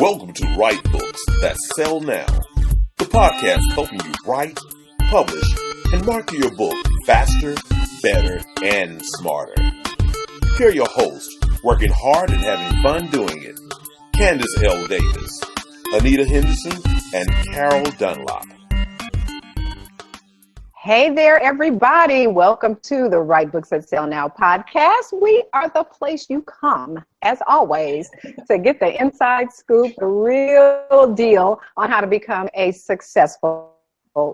Welcome to Write Books That Sell Now, the podcast helping you write, publish, and market your book faster, better, and smarter. Here are your hosts, working hard and having fun doing it, Candace L. Davis, Anita Henderson, and Carol Dunlop. Hey there, everybody. Welcome to the Write Books That Sell Now podcast. We are the place you come, as always, to get the inside scoop, the real deal on how to become a successful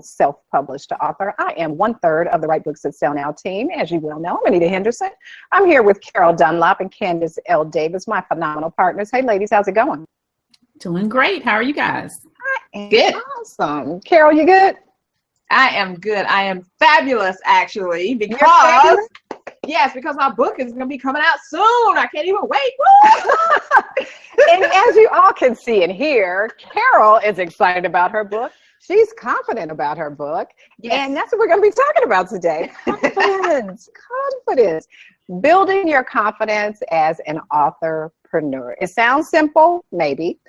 self-published author. I am 1/3 of the Write Books That Sell Now team. As you well know, I'm Anita Henderson. I'm here with Carol Dunlop and Candace L. Davis, my phenomenal partners. Hey, ladies, how's it going? Doing great. How are you guys? I am good. Awesome. Carol, you good? I am good. I am fabulous, actually, because my book is going to be coming out soon. I can't even wait. And as you all can see and hear, Carol is excited about her book. She's confident about her book. Yes. And that's what we're going to be talking about today. Confidence. Building your confidence as an authorpreneur. It sounds simple, maybe.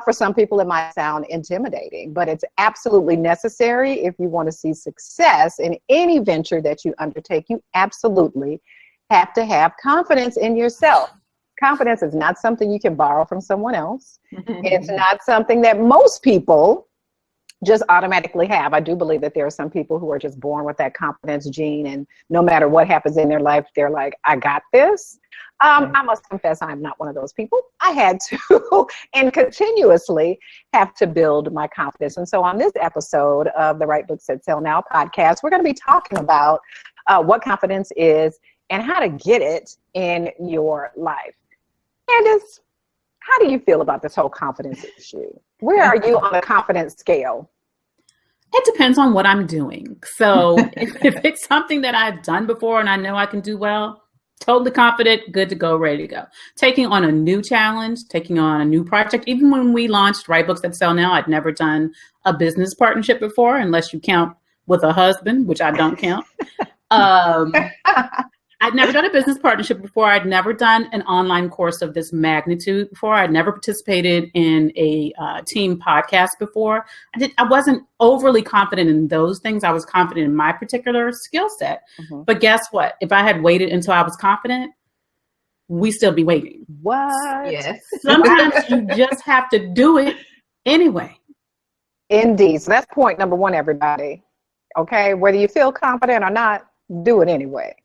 For some people, it might sound intimidating, but it's absolutely necessary if you want to see success in any venture that you undertake. You absolutely have to have confidence in yourself. Confidence is not something you can borrow from someone else. It's not something that most people just automatically have. I do believe that there are some people who are just born with that confidence gene, and no matter what happens in their life, they're like, I got this. I must confess, I'm not one of those people. I had to and continuously have to build my confidence. And so on this episode of the Write Books That Sell Now podcast, we're going to be talking about what confidence is and how to get it in your life. Candace, how do you feel about this whole confidence issue? Where are you on the confidence scale? It depends on what I'm doing. So if it's something that I've done before and I know I can do well, totally confident, good to go, ready to go. Taking on a new challenge, taking on a new project. Even when we launched Write Books That Sell Now, I'd never done a business partnership before, unless you count with a husband, which I don't count. I'd never done a business partnership before. I'd never done an online course of this magnitude before. I'd never participated in a team podcast before. I wasn't overly confident in those things. I was confident in my particular skill set. Mm-hmm. But guess what? If I had waited until I was confident, we still be waiting. What? Yes. Sometimes you just have to do it anyway. Indeed. So that's point number one, everybody. Okay? Whether you feel confident or not, do it anyway.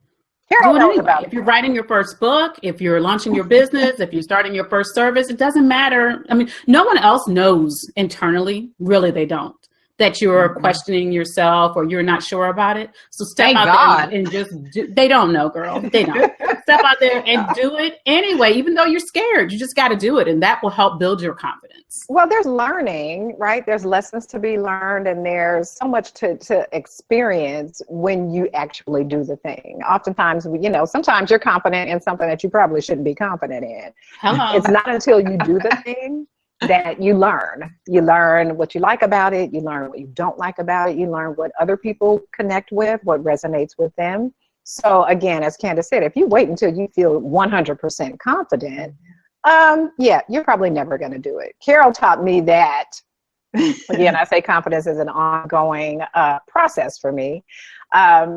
Do it anyway. If you're writing your first book, if you're launching your business, if you're starting your first service, it doesn't matter. I mean, no one else knows internally, really they don't, that you're questioning yourself or you're not sure about it. So step out there and just they don't know, girl. They don't. Step out there and do it anyway, even though you're scared. You just got to do it, and that will help build your confidence. Well, there's learning, right? There's lessons to be learned, and there's so much to experience when you actually do the thing. Oftentimes, sometimes you're confident in something that you probably shouldn't be confident in. Hello. It's not until you do the thing that you learn. You learn what you like about it. You learn what you don't like about it. You learn what other people connect with, what resonates with them. So again, as Candace said, if you wait until you feel 100% confident, you're probably never going to do it. Carol taught me that. Again, I say confidence is an ongoing process for me.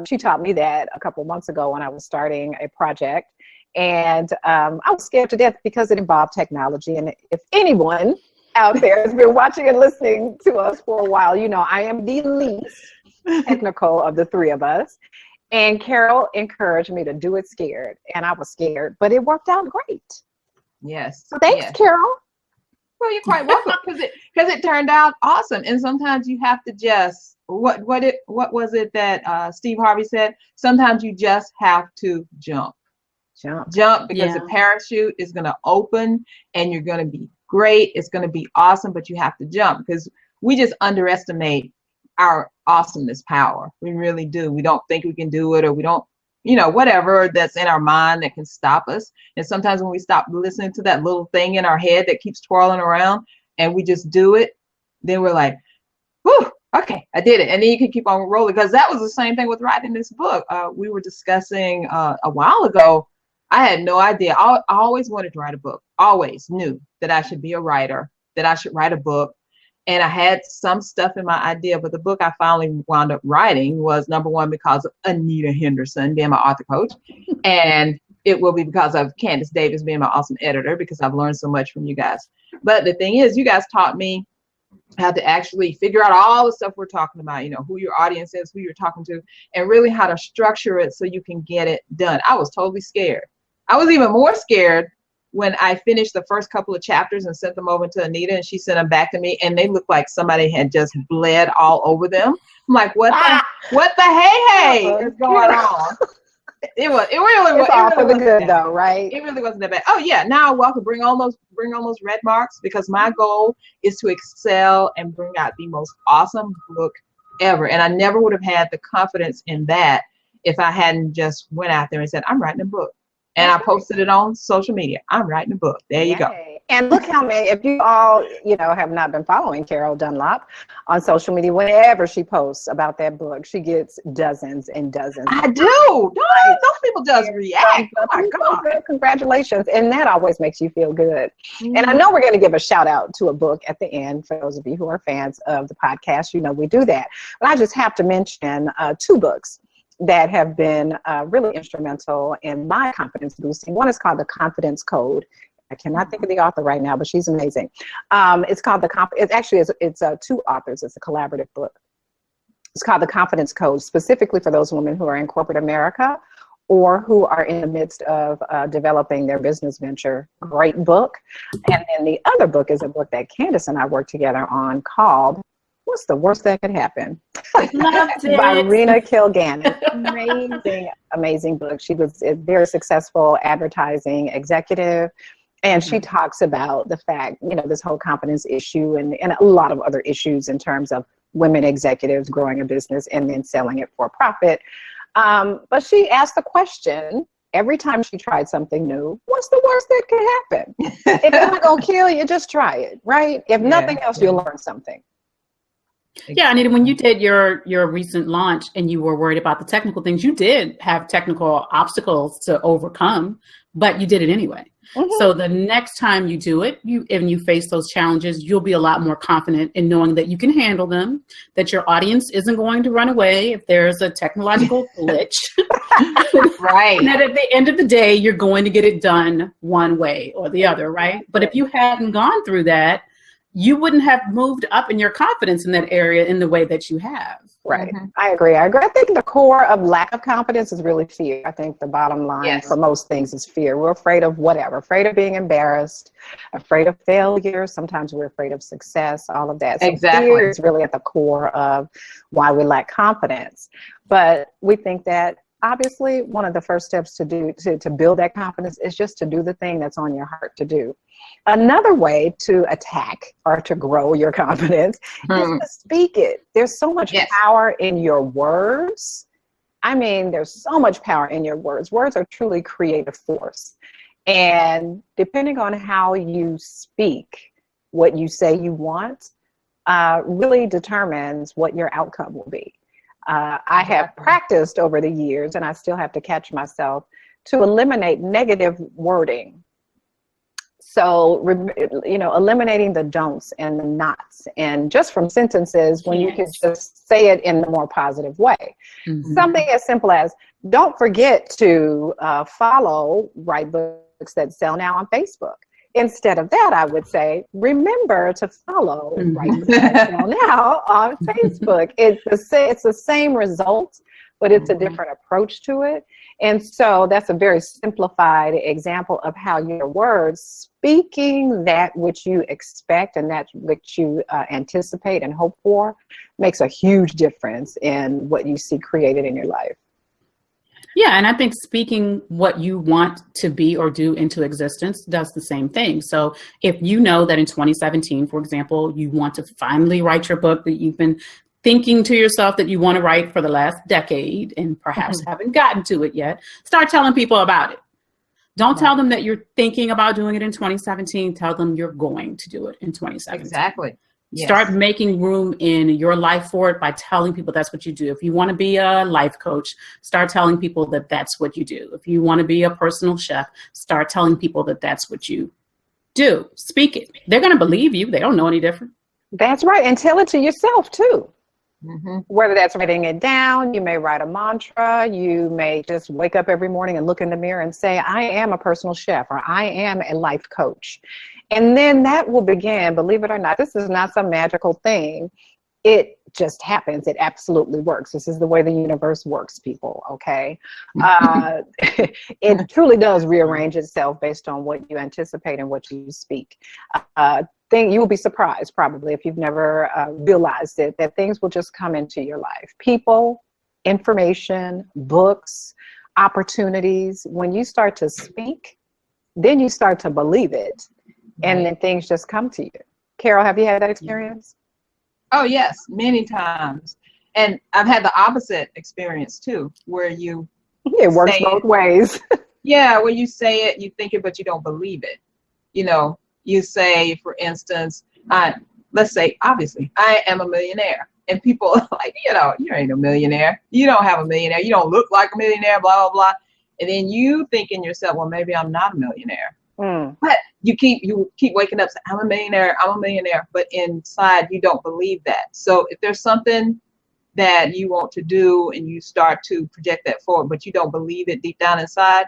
She taught me that a couple months ago when I was starting a project. And I was scared to death because it involved technology. And if anyone out there has been watching and listening to us for a while, I am the least technical of the three of us. And Carol encouraged me to do it scared. And I was scared, but it worked out great. Yes. So thanks, Carol. Well, you're quite welcome because it turned out awesome. And sometimes you have to just, what was it that Steve Harvey said? Sometimes you just have to jump because the parachute is going to open and you're going to be great. It's going to be awesome, but you have to jump because we just underestimate our awesomeness power. We really do. We don't think we can do it, or we don't, whatever that's in our mind that can stop us. And sometimes when we stop listening to that little thing in our head that keeps twirling around and we just do it, then we're like, whew, okay, I did it. And then you can keep on rolling, because that was the same thing with writing this book. We were discussing a while ago. I had no idea. I always wanted to write a book, always knew that I should be a writer. that I should write a book. And I had some stuff in my idea, but the book I finally wound up writing was, number one, because of Anita Henderson being my author coach. And it will be because of Candace Davis being my awesome editor, because I've learned so much from you guys. But the thing is, you guys taught me how to actually figure out all the stuff we're talking about, who your audience is, who you're talking to, and really how to structure it so you can get it done. I was totally scared. I was even more scared when I finished the first couple of chapters and sent them over to Anita, and she sent them back to me, and they looked like somebody had just bled all over them. I'm like, what the hey is going on? It really was all for the good though, right? It really wasn't that bad. Oh yeah, now I'm welcome. Bring on those red marks, because my goal is to excel and bring out the most awesome book ever. And I never would have had the confidence in that if I hadn't just went out there and said, I'm writing a book. And I posted it on social media. I'm writing a book. There you go. And look how many, if you all, have not been following Carol Dunlop on social media, whenever she posts about that book, she gets dozens and dozens. I do. Those people just react. Oh my God. Congratulations. And that always makes you feel good. Mm-hmm. And I know we're going to give a shout out to a book at the end for those of you who are fans of the podcast. We do that. But I just have to mention 2 books that have been really instrumental in my confidence boosting. One is called The Confidence Code. I cannot think of the author right now, but she's amazing. It's called it's 2 authors. It's a collaborative book. It's called The Confidence Code, specifically for those women who are in corporate America or who are in the midst of developing their business venture. Great book. And then the other book is a book that Candace and I worked together on called What's the Worst That Could Happen? By Rena Kilgannon. Amazing book. She was a very successful advertising executive. And she talks about the fact, this whole confidence issue and a lot of other issues in terms of women executives growing a business and then selling it for profit. But she asked the question every time she tried something new, what's the worst that could happen? If it's not going to kill you, just try it, right? If nothing else, you'll learn something. Yeah, Anita, when you did your recent launch and you were worried about the technical things, you did have technical obstacles to overcome, but you did it anyway. Mm-hmm. So the next time you do it, and you face those challenges, you'll be a lot more confident in knowing that you can handle them, that your audience isn't going to run away if there's a technological glitch. Right. And that at the end of the day, you're going to get it done one way or the other, right? But if you hadn't gone through that, you wouldn't have moved up in your confidence in that area in the way that you have. Right. Mm-hmm. I agree. I think the core of lack of confidence is really fear. I think the bottom line for most things is fear. We're afraid of whatever, afraid of being embarrassed, afraid of failure. Sometimes we're afraid of success, all of that. So exactly. Fear is really at the core of why we lack confidence. But we think that obviously one of the first steps to build that confidence is just to do the thing that's on your heart to do. Another way to attack or to grow your confidence is to speak it. There's so much power in your words. I mean, there's so much power in your words. Words are truly creative force. And depending on how you speak, what you say you want, really determines what your outcome will be. I have practiced over the years, and I still have to catch myself, to eliminate negative wording. So, eliminating the don'ts and the nots, and just from sentences when you can just say it in the more positive way. Mm-hmm. Something as simple as, don't forget to follow Write Books That Sell Now on Facebook. Instead of that, I would say, remember to follow Write Books That Sell Now on Facebook. It's the same result, but it's a different approach to it. And so that's a very simplified example of how your words, speaking that which you expect and that which you anticipate and hope for, makes a huge difference in what you see created in your life. Yeah, and I think speaking what you want to be or do into existence does the same thing. So if you know that in 2017, for example, you want to finally write your book that you've been thinking to yourself that you want to write for the last decade and perhaps haven't gotten to it yet, start telling people about it. Don't tell them that you're thinking about doing it in 2017. Tell them you're going to do it in 2017. Exactly. Yes. Start making room in your life for it by telling people that's what you do. If you want to be a life coach, start telling people that that's what you do. If you want to be a personal chef, start telling people that that's what you do. Speak it. They're going to believe you. They don't know any different. That's right. And tell it to yourself too. Mm-hmm. Whether that's writing it down, you may write a mantra, you may just wake up every morning and look in the mirror and say, I am a personal chef, or I am a life coach. And then that will begin, believe it or not, this is not some magical thing. It just happens. It absolutely works. This is the way the universe works, people, okay? It truly does rearrange itself based on what you anticipate and what you speak. You will be surprised probably if you've never realized it, that things will just come into your life. People, information, books, opportunities. When you start to speak, then you start to believe it, and then things just come to you. Carol, have you had that experience? Oh, yes, many times. And I've had the opposite experience too, where you it works both ways. Yeah, where you say it, you think it, but you don't believe it. You know, you say, for instance, let's say, obviously, I am a millionaire. And people are like, you ain't a millionaire. You don't have a millionaire. You don't look like a millionaire, blah, blah, blah. And then you think in yourself, well, maybe I'm not a millionaire. But you keep waking up saying, I'm a millionaire. But inside, you don't believe that. So if there's something that you want to do and you start to project that forward, but you don't believe it deep down inside,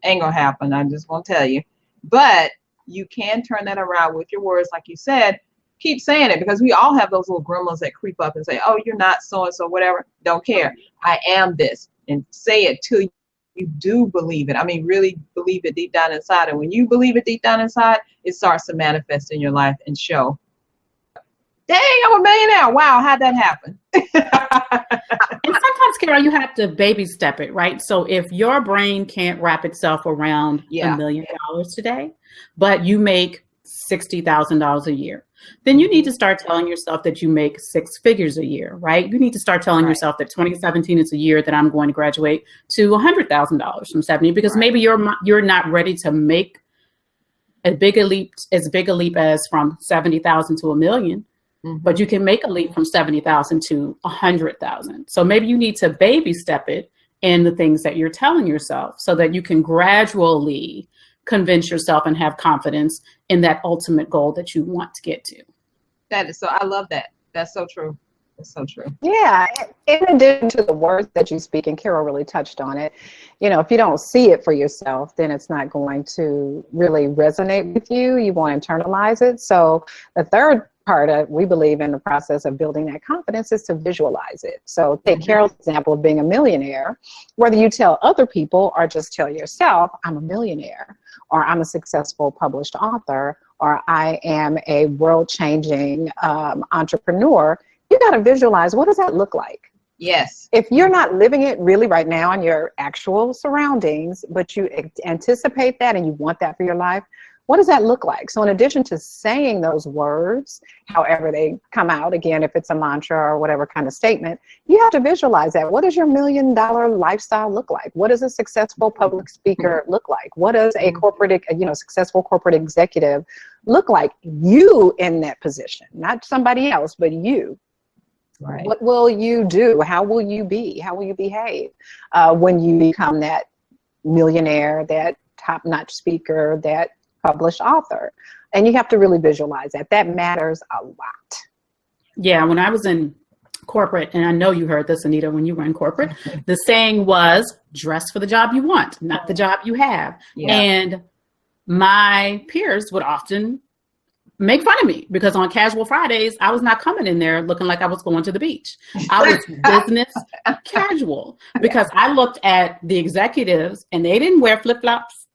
ain't gonna happen. I just want to tell you. But you can turn that around with your words, like you said. Keep saying it, because we all have those little gremlins that creep up and say, oh, you're not so-and-so, whatever. Don't care. I am this. And say it till you do believe it. I mean, really believe it deep down inside. And when you believe it deep down inside, it starts to manifest in your life and show. Dang, I'm a millionaire. Wow, how'd that happen? And sometimes, Carol, you have to baby step it, right? So if your brain can't wrap itself around $1 million today, but you make $60,000 a year, then you need to start telling yourself that you make 6 figures a year, right? You need to start telling yourself that 2017 is a year that I'm going to graduate to $100,000 from 70, because maybe you're not ready to make as big a leap as from 70,000 to $1 million. But you can make a leap from 70,000 to 100,000. So maybe you need to baby step it in the things that you're telling yourself, so that you can gradually convince yourself and have confidence in that ultimate goal that you want to get to. That is so, I love that. That's so true. That's so true. Yeah. In addition to the words that you speak, and Carol really touched on it, if you don't see it for yourself, then it's not going to really resonate with you. You won't internalize it. So the third part of, we believe, in the process of building that confidence is to visualize it. So take Carol's example of being a millionaire. Whether you tell other people or just tell yourself, I'm a millionaire, or I'm a successful published author, or I am a world-changing entrepreneur, you got to visualize, what does that look like? Yes. If you're not living it really right now in your actual surroundings, but you anticipate that and you want that for your life, what does that look like? So in addition to saying those words, however they come out, again, if it's a mantra or whatever kind of statement, you have to visualize that. What does your $1 million lifestyle look like? What does a successful public speaker look like? What does a successful corporate executive look like? You in that position, not somebody else, but you. Right. What will you do? How will you be? How will you behave when you become that millionaire, that top-notch speaker, that published author? And you have to really visualize that. That matters a lot. Yeah, when I was in corporate, and I know you heard this, Anita, when you were in corporate, the saying was, dress for the job you want, not the job you have. Yeah. And my peers would often make fun of me because on casual Fridays, I was not coming in there looking like I was going to the beach. I was business casual, because I looked at the executives and they didn't wear flip-flops.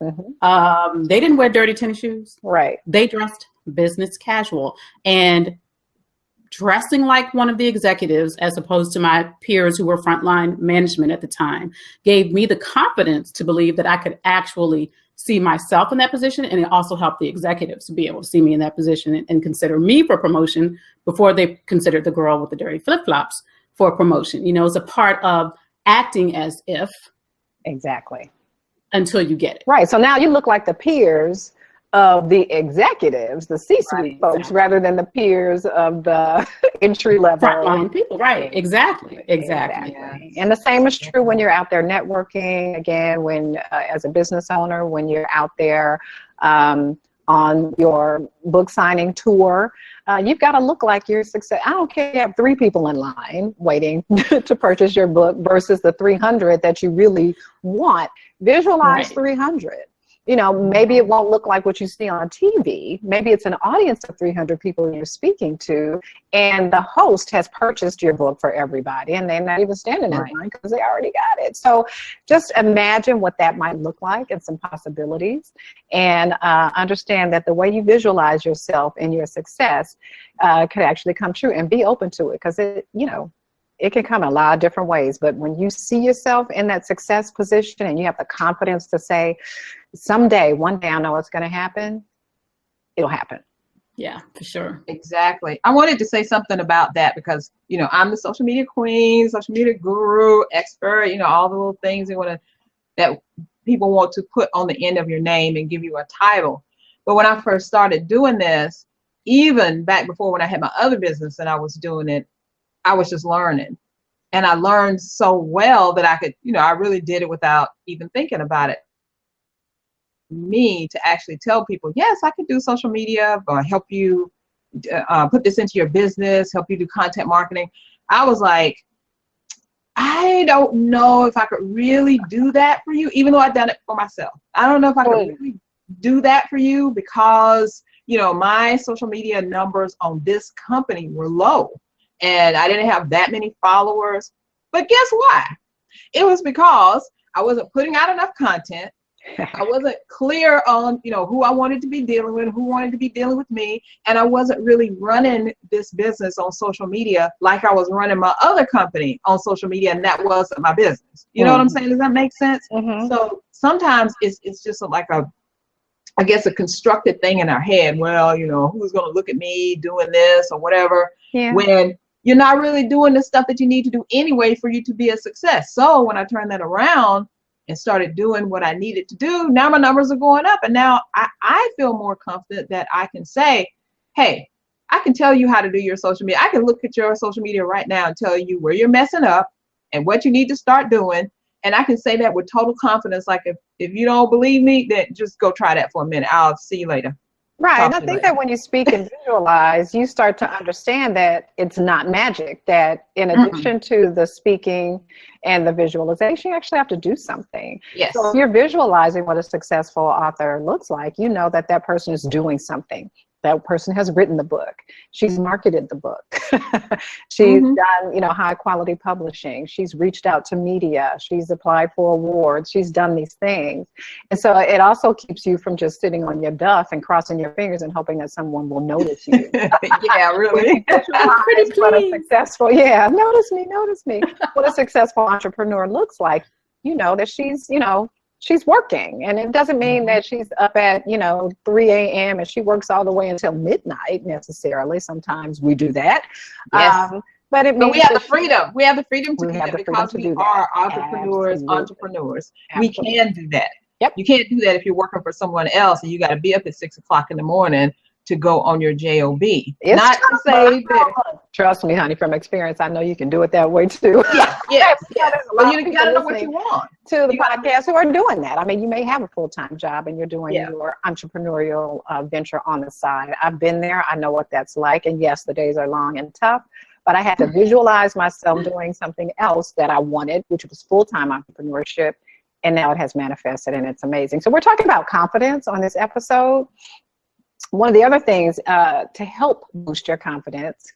They didn't wear dirty tennis shoes. Right. They dressed business casual, and dressing like one of the executives, as opposed to my peers who were frontline management at the time, gave me the confidence to believe that I could actually see myself in that position. And it also helped the executives to be able to see me in that position and consider me for promotion before they considered the girl with the dirty flip-flops for promotion. It's a part of acting as if. Exactly. Until you get it. Right. So now you look like the peers of the executives, the C-suite folks, rather than the peers of the entry level. Frontline people, right. Exactly. Yeah. And the same is true when you're out there networking, again, when as a business owner, when you're out there on your book signing tour, you've got to look like you're success. I don't care if you have 3 people in line waiting to purchase your book versus the 300 that you really want. Visualize 300. You know, maybe it won't look like what you see on TV. Maybe it's an audience of 300 people you're speaking to, and the host has purchased your book for everybody, and they're not even standing in line because they already got it. So just imagine what that might look like and some possibilities, and understand that the way you visualize yourself and your success could actually come true, and be open to it, because it can come in a lot of different ways. But when you see yourself in that success position and you have the confidence to say, someday, one day I know it's going to happen, it'll happen. Yeah, for sure. Exactly. I wanted to say something about that because, I'm the social media queen, social media guru, expert, all the little things that people want to put on the end of your name and give you a title. But when I first started doing this, even back before when I had my other business and I was doing it, I was just learning, and I learned so well that I could, I really did it without even thinking about it. Me to actually tell people, yes, I can do social media, or help you put this into your business, help you do content marketing. I was like, I don't know if I could really do that for you, even though I've done it for myself. I don't know if I could really do that for you because, my social media numbers on this company were low. And I didn't have that many followers. But guess why? It was because I wasn't putting out enough content. I wasn't clear on, who I wanted to be dealing with, who wanted to be dealing with me. And I wasn't really running this business on social media like I was running my other company on social media. And that wasn't my business. You know what I'm saying? Does that make sense? Mm-hmm. So sometimes it's just like a constructed thing in our head. Well, who's going to look at me doing this or whatever, when you're not really doing the stuff that you need to do anyway for you to be a success. So when I turned that around and started doing what I needed to do, now my numbers are going up. And now I feel more confident that I can say, hey, I can tell you how to do your social media. I can look at your social media right now and tell you where you're messing up and what you need to start doing. And I can say that with total confidence. Like if you don't believe me, then just go try that for a minute. I'll see you later. Right. And I think that when you speak and visualize, you start to understand that it's not magic, that in addition to the speaking and the visualization, you actually have to do something. Yes. So if you're visualizing what a successful author looks like, you know that that person is doing something. That person has written the book. She's marketed the book. She's done, high quality publishing. She's reached out to media. She's applied for awards. She's done these things. And so it also keeps you from just sitting on your duff and crossing your fingers and hoping that someone will notice you. Yeah, really. What a successful, notice me. What a successful entrepreneur looks like, that she's working. And it doesn't mean that she's up at, 3 a.m. and she works all the way until midnight necessarily. Sometimes we do that. Yes. But we have the freedom. We have the freedom to do that because we are entrepreneurs. Absolutely. We can do that. Yep. You can't do that if you're working for someone else and you got to be up at 6 o'clock in the morning to go on your job. Not to say that. Trust me, honey, from experience, I know you can do it that way too. Yes. But you got to know what you want. To the podcast who are doing that. I mean, you may have a full-time job and you're doing your entrepreneurial venture on the side. I've been there. I know what that's like. And yes, the days are long and tough, but I had to visualize myself doing something else that I wanted, which was full-time entrepreneurship. And now it has manifested and it's amazing. So we're talking about confidence on this episode. One of the other things to help boost your confidence,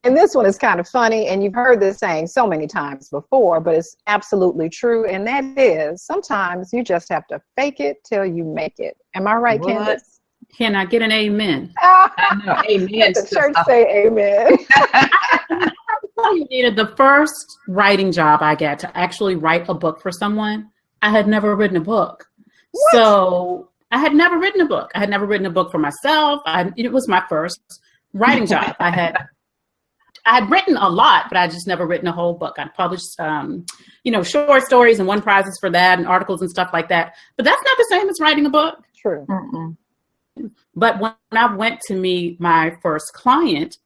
and this one is kind of funny, and you've heard this saying so many times before, but it's absolutely true, and that is sometimes you just have to fake it till you make it. Am I right, Candace? Can I get an amen? I know. Amen. The church say amen. You needed the first writing job I got to actually write a book for someone. I had never written a book. What? So I had never written a book. I had never written a book for myself. It was my first writing job. I had written a lot, but I just never written a whole book. I published, short stories and won prizes for that and articles and stuff like that. But that's not the same as writing a book. true. Mm-mm. But when I went to meet my first client,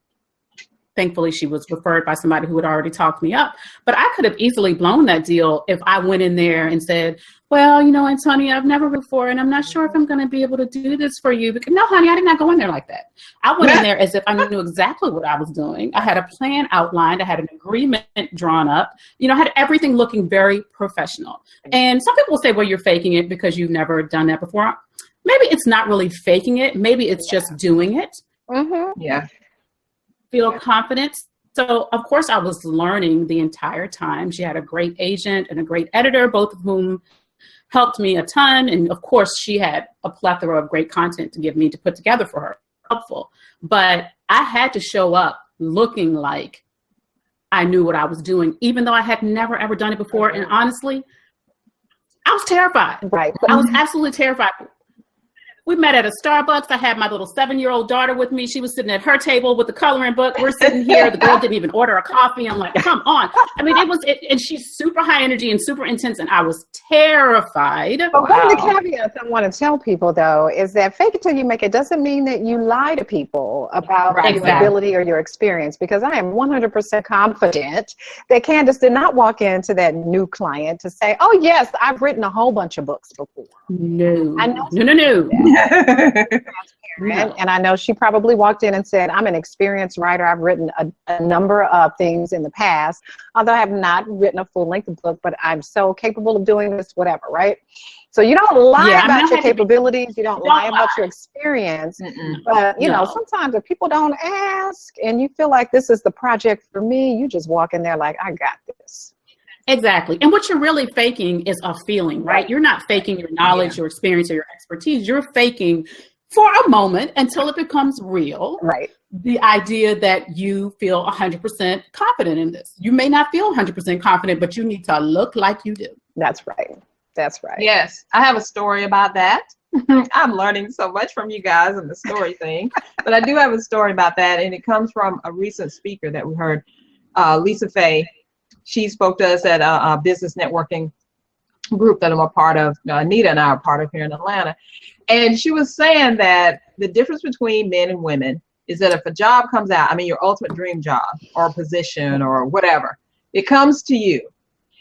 thankfully she was referred by somebody who had already talked me up. But I could have easily blown that deal if I went in there and said, well, you know, Antonia, I've never before, and I'm not sure if I'm going to be able to do this for you. Because no, honey, I did not go in there like that. I went in there as if I knew exactly what I was doing. I had a plan outlined. I had an agreement drawn up. You know, I had everything looking very professional. And some people will say, well, you're faking it because you've never done that before. Maybe it's not really faking it. Maybe it's just doing it. Mm-hmm. Yeah. Feel confident. So, of course, I was learning the entire time. She had a great agent and a great editor, both of whom helped me a ton. And, of course, she had a plethora of great content to give me to put together for her. Helpful. But I had to show up looking like I knew what I was doing, even though I had never, ever done it before. And honestly, I was terrified. Right. I was absolutely terrified. We met at a Starbucks. I had my little 7-year-old daughter with me. She was sitting at her table with the coloring book. We're sitting here. The girl didn't even order a coffee. I'm like, come on. I mean, and she's super high energy and super intense. And I was terrified. But one of the caveats I want to tell people, though, is that fake it till you make it doesn't mean that you lie to people about your ability or your experience, because I am 100% confident that Candace did not walk into that new client to say, oh, yes, I've written a whole bunch of books before. No. I know. No. No. And I know she probably walked in and said, I'm an experienced writer. I've written a number of things in the past, although I have not written a full-length book, but I'm so capable of doing this, whatever, right? So you don't lie about your capabilities. You don't lie about your experience. But, you know, sometimes if people don't ask and you feel like this is the project for me, you just walk in there like, I got this. Exactly. And what you're really faking is a feeling, right? You're not faking your knowledge, your experience, or your expertise. You're faking for a moment until it becomes real. Right. The idea that you feel 100% confident in this. You may not feel 100% confident, but you need to look like you do. That's right. That's right. Yes. I have a story about that. I'm learning so much from you guys and the story thing, but I do have a story about that. And it comes from a recent speaker that we heard, Lisa Faye. She spoke to us at a business networking group that I'm a part of. Anita and I are a part of here in Atlanta. And she was saying that the difference between men and women is that if a job comes out, I mean, your ultimate dream job or a position or whatever, it comes to you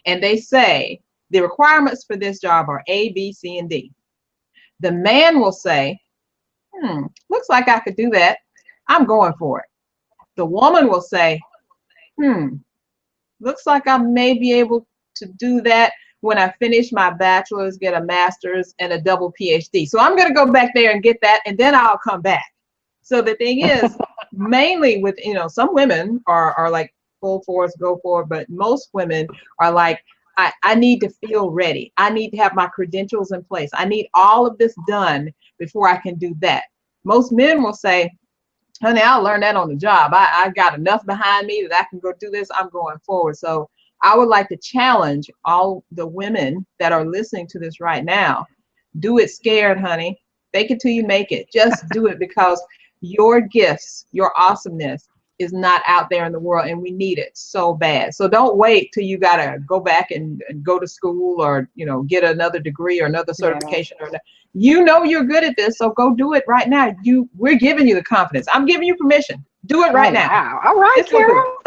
and they say the requirements for this job are A, B, C, and D. The man will say, looks like I could do that. I'm going for it. The woman will say, looks like I may be able to do that when I finish my bachelor's, get a master's, and a double PhD. So I'm going to go back there and get that, and then I'll come back. So the thing is, mainly with, you know, some women are like full force, go for it, but most women are like, I need to feel ready. I need to have my credentials in place. I need all of this done before I can do that. Most men will say, honey, I'll learn that on the job. I got enough behind me that I can go do this. I'm going forward. So I would like to challenge all the women that are listening to this right now. Do it scared, honey. Fake it till you make it. Just do it, because your gifts, your awesomeness is not out there in the world, and we need it so bad. So don't wait till you got to go back and go to school or, you know, get another degree or another certification. Or you know you're good at this, so go do it right now. We're giving you the confidence. I'm giving you permission. Do it right now. Wow. All right, Carol.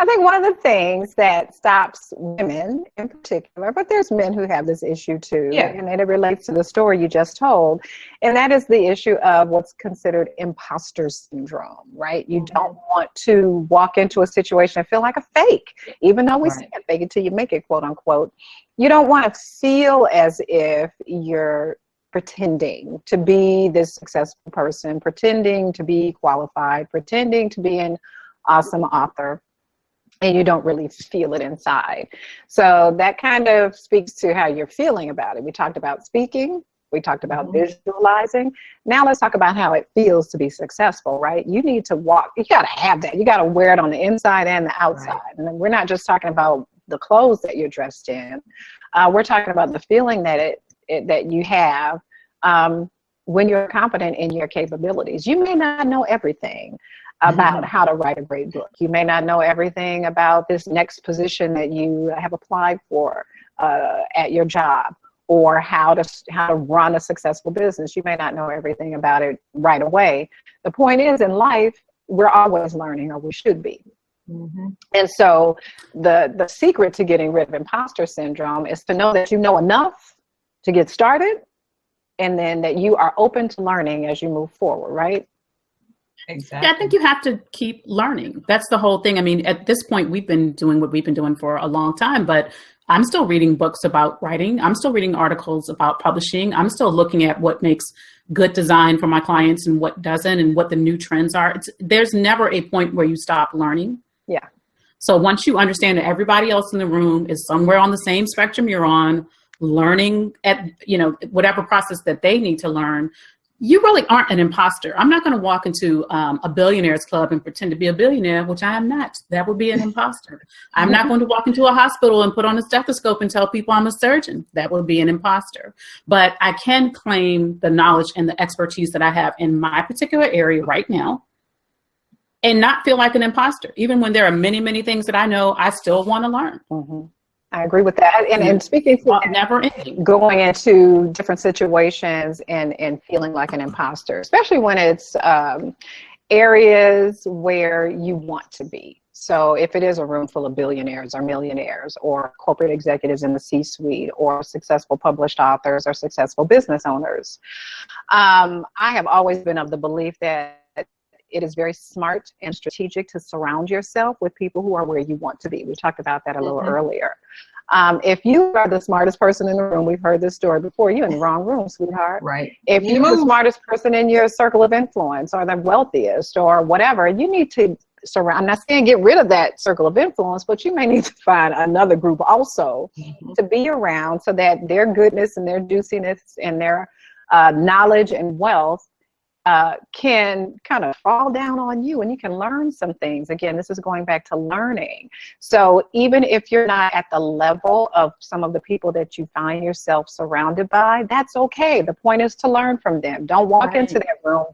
I think one of the things that stops women in particular, but there's men who have this issue too, and it relates to the story you just told, and that is the issue of what's considered imposter syndrome, right? You don't want to walk into a situation and feel like a fake, even though we say fake it till you make it, quote unquote. You don't want to feel as if you're pretending to be this successful person, pretending to be qualified, pretending to be an awesome author, and you don't really feel it inside. So that kind of speaks to how you're feeling about it. We talked about speaking. We talked about visualizing. Now let's talk about how it feels to be successful, right? You need to walk. You got to have that. You got to wear it on the inside and the outside. Right. And then we're not just talking about the clothes that you're dressed in. We're talking about the feeling that that you have when you're confident in your capabilities. You may not know everything about how to write a great book. You may not know everything about this next position that you have applied for at your job, or how to run a successful business. You may not know everything about it right away. The point is, in life, we're always learning, or we should be. Mm-hmm. And so the secret to getting rid of imposter syndrome is to know that you know enough to get started, and then that you are open to learning as you move forward, right? Exactly. Yeah, I think you have to keep learning. That's the whole thing. I mean, at this point, we've been doing what we've been doing for a long time, but I'm still reading books about writing. I'm still reading articles about publishing. I'm still looking at what makes good design for my clients and what doesn't, and what the new trends are. There's never a point where you stop learning. Yeah. So once you understand that everybody else in the room is somewhere on the same spectrum you're on, learning at, whatever process that they need to learn, you really aren't an imposter. I'm not going to walk into a billionaires club and pretend to be a billionaire, which I am not. That would be an imposter. I'm not going to walk into a hospital and put on a stethoscope and tell people I'm a surgeon. That would be an imposter. But I can claim the knowledge and the expertise that I have in my particular area right now, and not feel like an imposter. Even when there are many, many things that I know, I still want to learn. Mm-hmm. I agree with that. And speaking to never ending. Going into different situations and feeling like an imposter, especially when it's areas where you want to be. So if it is a room full of billionaires or millionaires or corporate executives in the C-suite or successful published authors or successful business owners, I have always been of the belief that it is very smart and strategic to surround yourself with people who are where you want to be. We talked about that a little earlier. If you are the smartest person in the room, we've heard this story before, you're in the wrong room, sweetheart. Right. If you're the smartest person in your circle of influence or the wealthiest or whatever, you need to surround. I'm not saying get rid of that circle of influence, but you may need to find another group also to be around, so that their goodness and their juiciness and their knowledge and wealth can kind of fall down on you, and you can learn some things. Again, this is going back to learning. So even if you're not at the level of some of the people that you find yourself surrounded by, that's okay. The point is to learn from them. Don't walk into that room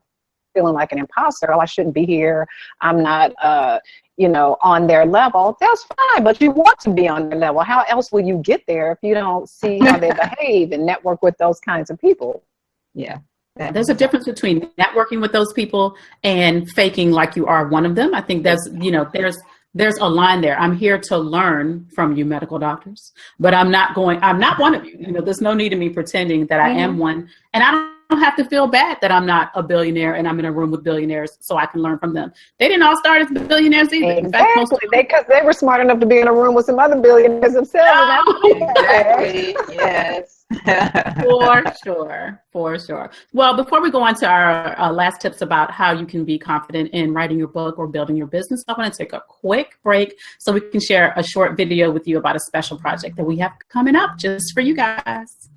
feeling like an imposter. Oh, I shouldn't be here. I'm not, on their level. That's fine, but you want to be on their level. How else will you get there if you don't see how they behave and network with those kinds of people? Yeah. There's a difference between networking with those people and faking like you are one of them. I think there's a line there. I'm here to learn from you medical doctors, but I'm not one of you. There's no need in me pretending that I am one. And I don't have to feel bad that I'm not a billionaire and I'm in a room with billionaires so I can learn from them. They didn't all start as billionaires either. Exactly. Because they were smart enough to be in a room with some other billionaires themselves. Exactly. Yes. For sure. Well, before we go on to our last tips about how you can be confident in writing your book or building your business, I want to take a quick break so we can share a short video with you about a special project that we have coming up just for you guys.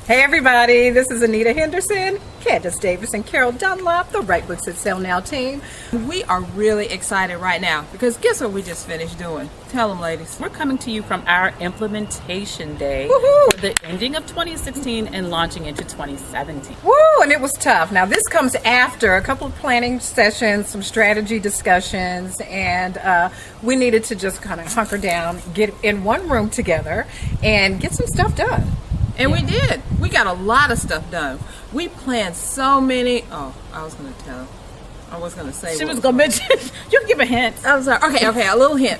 Hey everybody, this is Anita Henderson, Candace Davis, and Carol Dunlop, the Write Books That Sell Now team. We are really excited right now because guess what we just finished doing? Tell them, ladies. We're coming to you from our implementation day for the ending of 2016 and launching into 2017. Woo, and it was tough. Now this comes after a couple of planning sessions, some strategy discussions, and we needed to just kind of hunker down, get in one room together, and get some stuff done. And we did. We got a lot of stuff done. We planned so many. Oh, I was going to tell. I was going to say. She was going to mention. You can give a hint. I'm sorry. Okay, a little hint.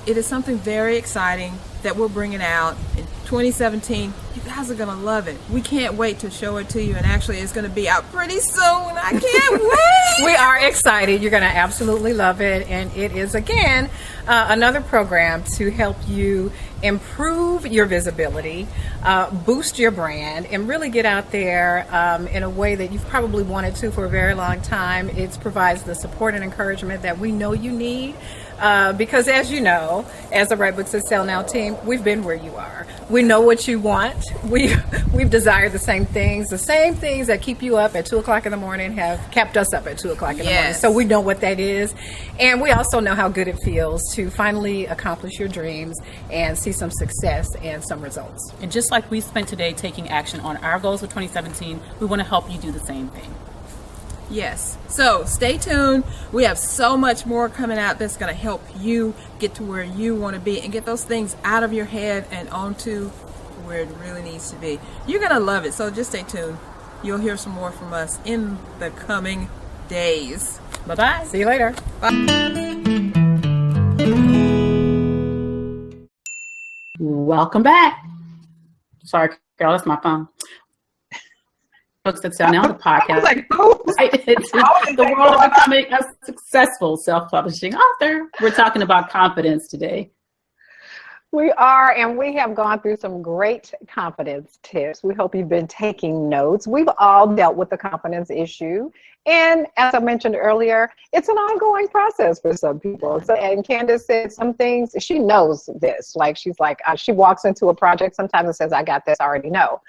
It is something very exciting that we're bringing out in 2017. You guys are going to love it. We can't wait to show it to you. And actually, it's going to be out pretty soon. I can't wait. We are excited. You're going to absolutely love it. And it is, again, another program to help you improve your visibility, boost your brand, and really get out there in a way that you've probably wanted to for a very long time. It provides the support and encouragement that we know you need. Because as you know, as the Write Books That Sell Now team, we've been where you are. We know what you want. We've desired the same things. The same things that keep you up at 2 o'clock in the morning have kept us up at 2 o'clock in the morning. So we know what that is. And we also know how good it feels to finally accomplish your dreams and see some success and some results. And just like we spent today taking action on our goals for 2017, we want to help you do the same thing. Yes. So stay tuned. We have so much more coming out that's going to help you get to where you want to be and get those things out of your head and onto where it really needs to be. You're going to love it. So just stay tuned. You'll hear some more from us in the coming days. Bye-bye. See you later. Welcome back. Sorry, Carol, that's my phone. Folks that sound now the podcast. Like, oh, Right? It's the world of becoming a successful self-publishing author. We're talking about confidence today. We are, and we have gone through some great confidence tips. We hope you've been taking notes. We've all dealt with the confidence issue. And as I mentioned earlier, it's an ongoing process for some people. So, and Candace said some things, she knows this. Like, she's like, she walks into a project sometimes and says, I got this, I already know.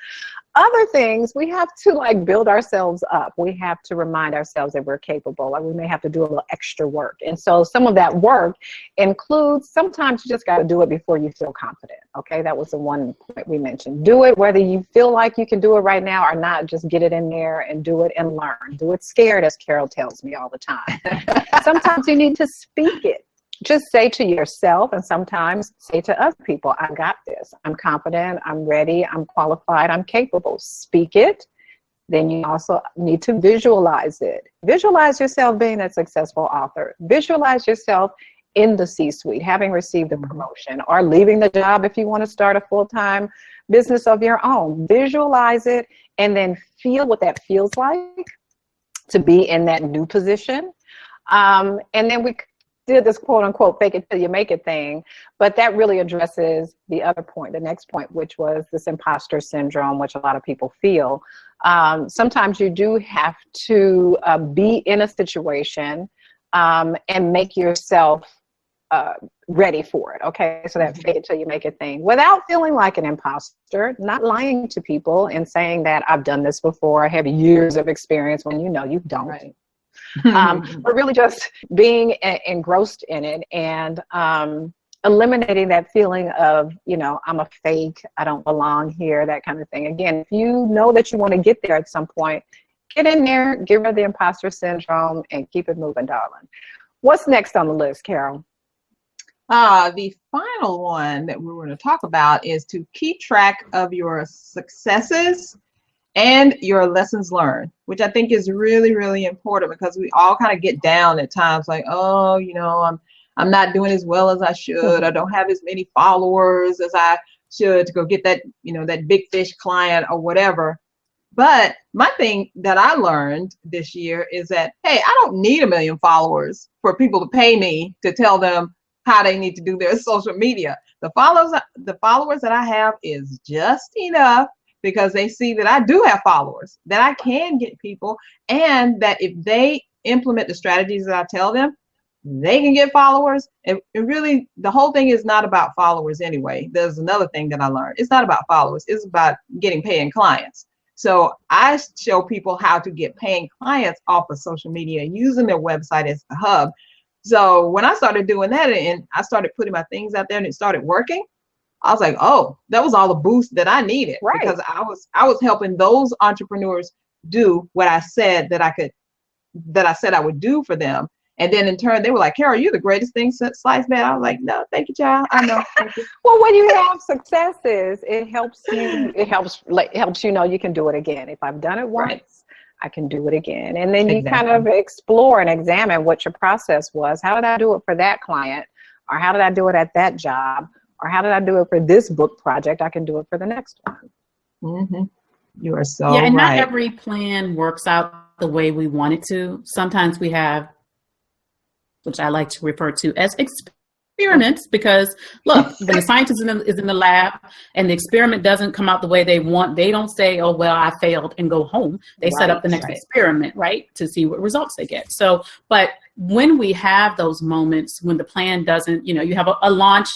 Other things, we have to like build ourselves up. We have to remind ourselves that we're capable. Like, we may have to do a little extra work. And so some of that work includes, sometimes you just got to do it before you feel confident. Okay, that was the one point we mentioned. Do it whether you feel like you can do it right now or not. Just get it in there and do it and learn. Do it scared, as Carol tells me all the time. Sometimes you need to speak it. Just say to yourself, and sometimes say to other people, I got this. I'm confident, I'm ready, I'm qualified, I'm capable. Speak it. Then you also need to visualize it. Visualize yourself being a successful author. Visualize yourself in the C-suite, having received a promotion or leaving the job if you want to start a full-time business of your own. Visualize it and then feel what that feels like to be in that new position. And then we did this quote unquote fake it till you make it thing, but that really addresses the other point, the next point, which was this imposter syndrome, which a lot of people feel. Sometimes you do have to be in a situation and make yourself ready for it. Okay, so that fake it till you make it thing, without feeling like an imposter, not lying to people and saying that I've done this before, I have years of experience, when you know you don't. Right. But really just being engrossed in it and eliminating that feeling of, you know, I'm a fake, I don't belong here, that kind of thing. Again, if you know that you want to get there at some point, get in there, get rid of the imposter syndrome, and keep it moving, darling. What's next on the list, Carol? The final one that we're going to talk about is to keep track of your successes and your lessons learned, which I think is really, really important, because we all kind of get down at times like, oh, you know, I'm not doing as well as I should. I don't have as many followers as I should to go get that, you know, that big fish client or whatever. But my thing that I learned this year is that, hey, I don't need 1 million followers for people to pay me to tell them how they need to do their social media. The followers that I have is just enough, because they see that I do have followers, that I can get people, and that if they implement the strategies that I tell them, they can get followers. And really, the whole thing is not about followers anyway. There's another thing that I learned. It's not about followers. It's about getting paying clients. So I show people how to get paying clients off of social media using their website as the hub. So when I started doing that and I started putting my things out there and it started working, I was like, oh, that was all the boost that I needed. Right. Because I was helping those entrepreneurs do what I said that I would do for them. And then in turn, they were like, Carol, you're the greatest thing since sliced bread. I was like, no, thank you, child. I know. Thank you. Well, when you have successes, it helps you know you can do it again. If I've done it once, right, I can do it again. And then you kind of explore and examine what your process was. How did I do it for that client? Or how did I do it at that job? Or how did I do it for this book project? I can do it for the next one. Mm-hmm. You are so and right. Not every plan works out the way we want it to. Sometimes we have, which I like to refer to as experiments, because look, when the scientist is in the lab and the experiment doesn't come out the way they want, they don't say, oh, well, I failed and go home. They set up the next experiment, right, to see what results they get. So, but when we have those moments when the plan doesn't, you know, you have a launch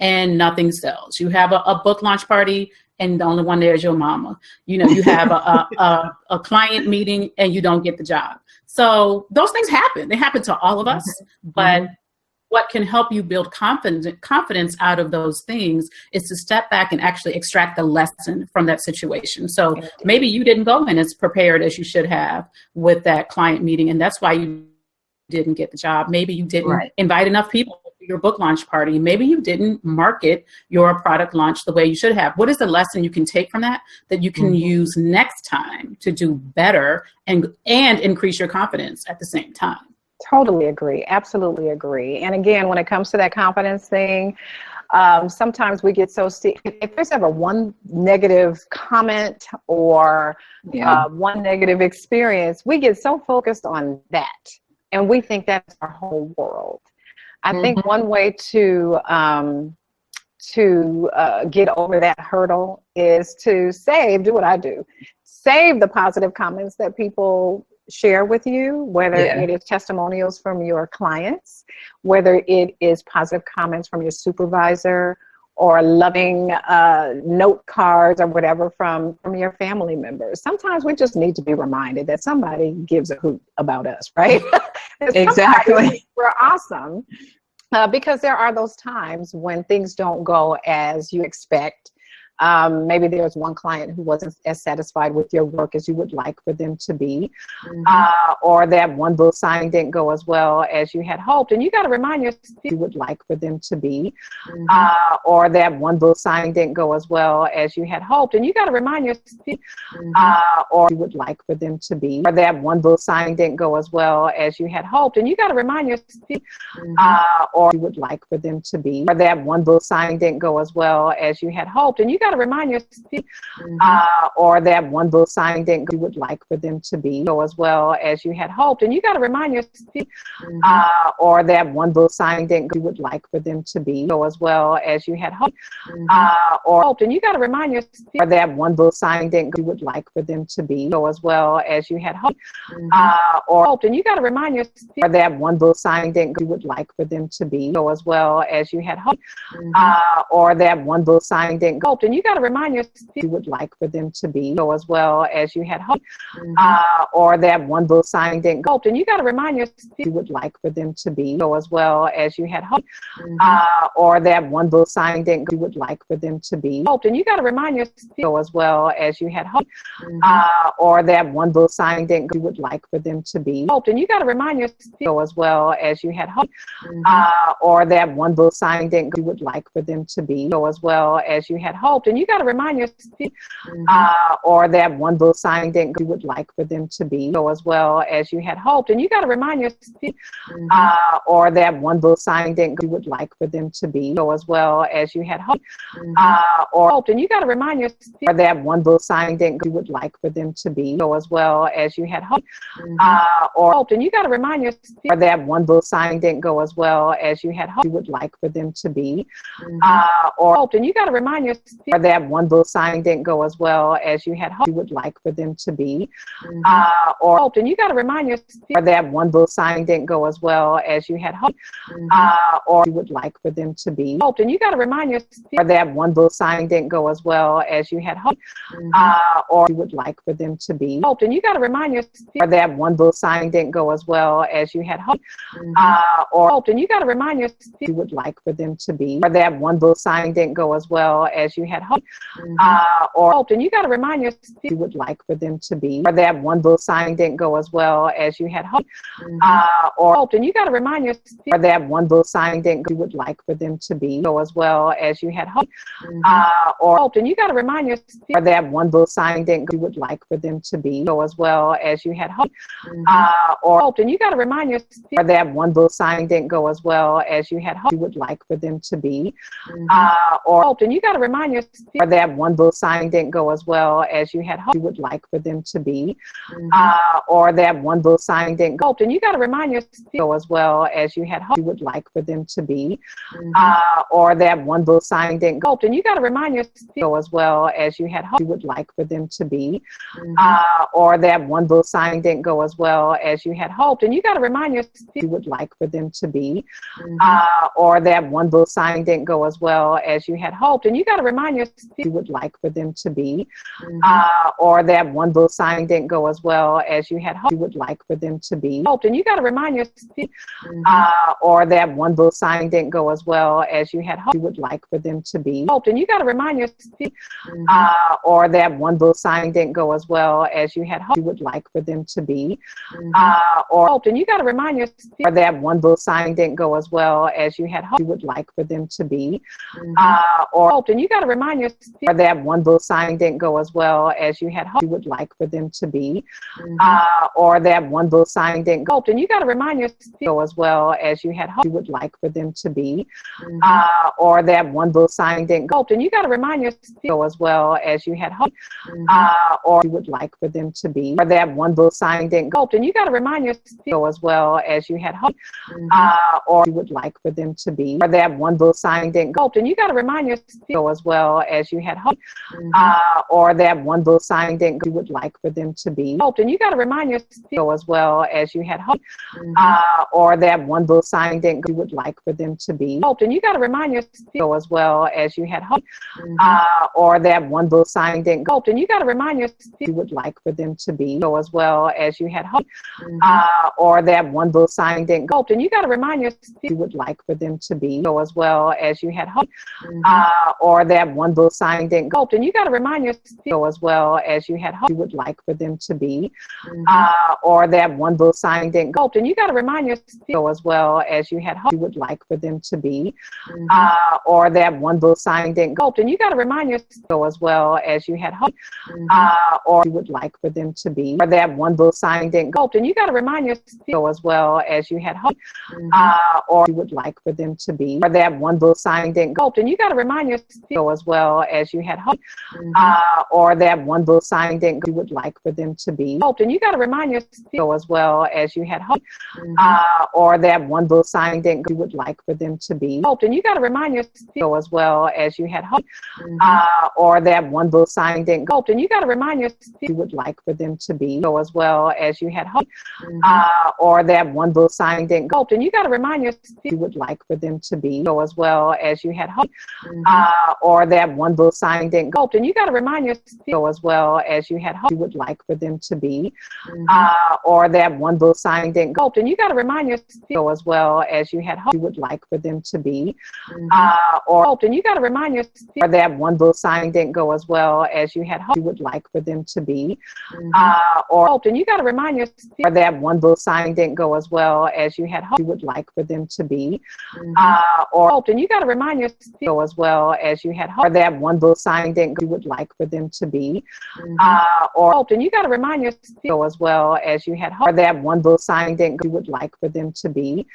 and nothing sells. You have a book launch party and the only one there is your mama. You know, you have a client meeting and you don't get the job. So those things happen. They happen to all of us, but what can help you build confidence out of those things is to step back and actually extract the lesson from that situation. So maybe you didn't go in as prepared as you should have with that client meeting, and that's why you didn't get the job. Maybe you didn't invite enough people to your book launch party. Maybe you didn't market your product launch the way you should have. What is the lesson you can take from that you can use next time to do better and increase your confidence at the same time? Totally agree. Absolutely agree. And again, when it comes to that confidence thing, sometimes we get so if there's ever one negative comment or one negative experience, we get so focused on that, and we think that's our whole world. I think one way to get over that hurdle is to do what I do. Save the positive comments that people share with you, whether it is testimonials from your clients, whether it is positive comments from your supervisor, or loving note cards or whatever from your family members. Sometimes we just need to be reminded that somebody gives a hoot about us, right? Exactly. We're awesome. Because there are those times when things don't go as you expect. Maybe there's one client who wasn't as satisfied with your work as you would like for them to be, or that one book signing didn't go as well as you had hoped, and you got to remind yourself you would like for them to be, or that one book signing didn't go as well as you had hoped, and you got to remind yourself, or you would like for them to be, or that one book signing didn't go as well as you had hoped, and you got to remind yourself, or you would like for them to be, or that one book signing didn't go as well as you had hoped, and you got to remind yourself, or that one book signing didn't go, you would like for them to be go as well as you had hoped, and you got to remind yourself, or that one book signing didn't go, you would like for them to be go as well as you had hoped, or hoped, and you got to remind yourself, or that one book signing didn't go, you would like for them to be go as well as you had hoped, or hoped, and you got to remind yourself, or that one book signing didn't go, you would like for them to be go as well as you had hoped, or that one book signing didn't go, and you got to remind yourself you would like for them to be go as well as you had hoped, or that one book signing didn't go, and you got to remind yourself you would like for them to be go as well as you had hoped, or that one book signing didn't go, you would like for them to be hoped, and you got to remind yourself go as well as you had hoped, or that one book signing didn't go, you would like for them to be hoped, and you got to remind yourself go as well as you had hoped, or that one book signing didn't go, you would like for them to be go as well as you had hoped, and you got to remind yourself, or that one book signing didn't go, you would like for them to be go as well as you had hoped, and you got to remind yourself, or that one book signing didn't go, you would like for them to be go as well as you had hoped, or hoped, and you got to remind yourself, or that one book signing didn't go, you would like for them to be go as well as you had hoped, or hoped, and you got to remind yourself, or that one book signing didn't go as well as you had hoped, you would like for them to be, or hoped, and you got to remind yourself, or that one book signing didn't go as well as you had hoped, you would like for them to be, or hoped, and you got to remind yourself, or that one book signing didn't go as well as you had hoped, or you would like for them to be hoped, and you got to remind yourself, or that one book signing didn't go as well as you had hoped, or you would like for them to be hoped, and you got to remind yourself, or that one book signing didn't go as well as you had hoped, or hoped, and you got to remind yourself you would like for them to be, or that one book signing didn't go as well as you had hoped, or hoped, and you got to remind yourself you would like for them to be, or that one book signing didn't go as well as you had hoped, or hoped, and you got to remind yourself, or that one book signing didn't go, you would like for them to be go as well as you had hoped, or hoped, and you got to remind yourself, or that one book signing didn't go, you would like for them to be go as well as you had hoped, or hoped, and you got to remind yourself, or that one book signing didn't go as well as you had hoped, you would like for them to be, or hoped, and you got to remind yourself, or that one book signing didn't go as well as you had hoped, you would like for them to be, or that one book signing didn't go, and you got to remind yourself go as well as you had hoped, you would like for them to be, or that one book signing didn't go, and you got to remind yourself go as well as you had hoped, you would like for them to be, or that one book signing didn't go as well as you had hoped, and you got to remind yourself you would like for them to be, or that one book signing didn't go as well as you had hoped, and you got to remind yourself you would like for them to be, or that one book signing didn't go as well as you had hoped you would like for them to be. And you got to remind yourself, or that one book signing didn't go as well as you had hoped you would like for them to be. And you got to remind yourself, or that one book signing didn't go as well as you had hoped you would like for them to be, and you got to remind yourself, or that one book signing didn't go as well as you had hoped you would like for them to be, and you got to remind yourself, or that one book signing didn't go as well as you had hoped you would like for them to be, or that one book signing didn't go, and you got to remind yourself go as well as you had hoped you would like for them to be, or that one book signing didn't go, and you got to remind yourself go as well as you had hoped, or you would like for them to be, or that one book signing didn't go, and you got to remind yourself go as well as you had hoped, or you would like for them to be, or that one book signing didn't go, and you got to remind yourself go as well as you had hoped, or that one book signing didn't go, you would like for them to be, and you got to remind yourself go as well as you had hoped, or that one book signing didn't go, you would like for them to be, and you got to remind yourself go as well as you had hoped, or that one book signing didn't go, and you got to remind yourself you would like for them to be, go as well as you had hoped, or that one book signing didn't go, and you got to remind yourself you would like for them to be, go as well as you had hoped, or that one book signing didn't go, and you got to remind yourself go as well as you had hoped you would like for them to be, or that one book signing didn't go, and you got to remind yourself go as well as you had hoped you would like for them to be, or that one book signing didn't go, and you got to remind yourself go as well as you had hoped, or you would like for them to be, or that one book signing didn't go, and you got to remind yourself go as well as you had hoped, or you would like for them to be, or that one book signing didn't go, and you got to remind yourself go as well as you had hoped, or that one book signing didn't go, you would like for them to be, and you got to remind yourself go as well as you had hoped, or that one book signing didn't go, you would like for them to be, and you got to remind yourself go as well as you had hoped, or that one book signing didn't go, and you got to remind yourself you would like for them to be, go as well as you had hoped, or that one book signing didn't go, and you got to remind yourself you would like for them to be, go as well as you had hoped, or that one book signing didn't go, and you got to remind yourself go as well as you had hoped you would like for them to be, or that one book signing didn't go, and you got to remind yourself go as well as you had hoped you would like for them to be, or and you got to remind yourself or that one book signing didn't go as well as you had hoped you would like for them to be, or and you got to remind yourself or that one book signing didn't go as well as you had hoped you would like for them to be, or and you got to remind yourself go as well as you had hoped or that one book signing didn't go you would like for them to be, or and you got to remind yourself go as well as you had hoped or that one book signing didn't go you would like for them to be,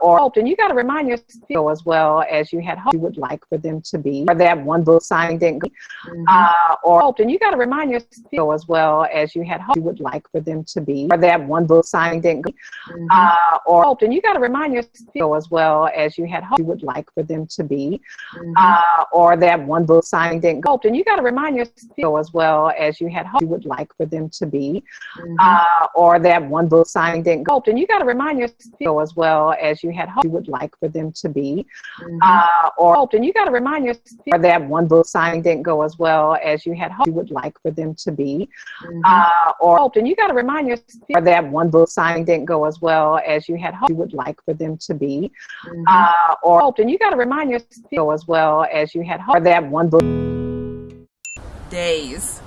or and you got to remind yourself go as well as you had hoped you would like for them to be, or that one book signing didn't go, or and you got to remind yourself go as well as you had hoped you would like for them to be, or that one book signing didn't go, or and you got to remind yourself go as well as you had hoped you would like for them to be, or that one book signing didn't go, and you got to remind yourself go as well as you had hoped you would like for them to be, or that one book signing didn't go, and you got to remind yourself go as well as you had hoped you would like for them to be, or and you got to remind yourself or that one book signing didn't go as well as you had hoped you would like for them to be, or and you got to remind yourself or that one book signing didn't go as well as you had hoped you would like for them to be, or and you got to remind yourself go as well as you had hoped or that one book days.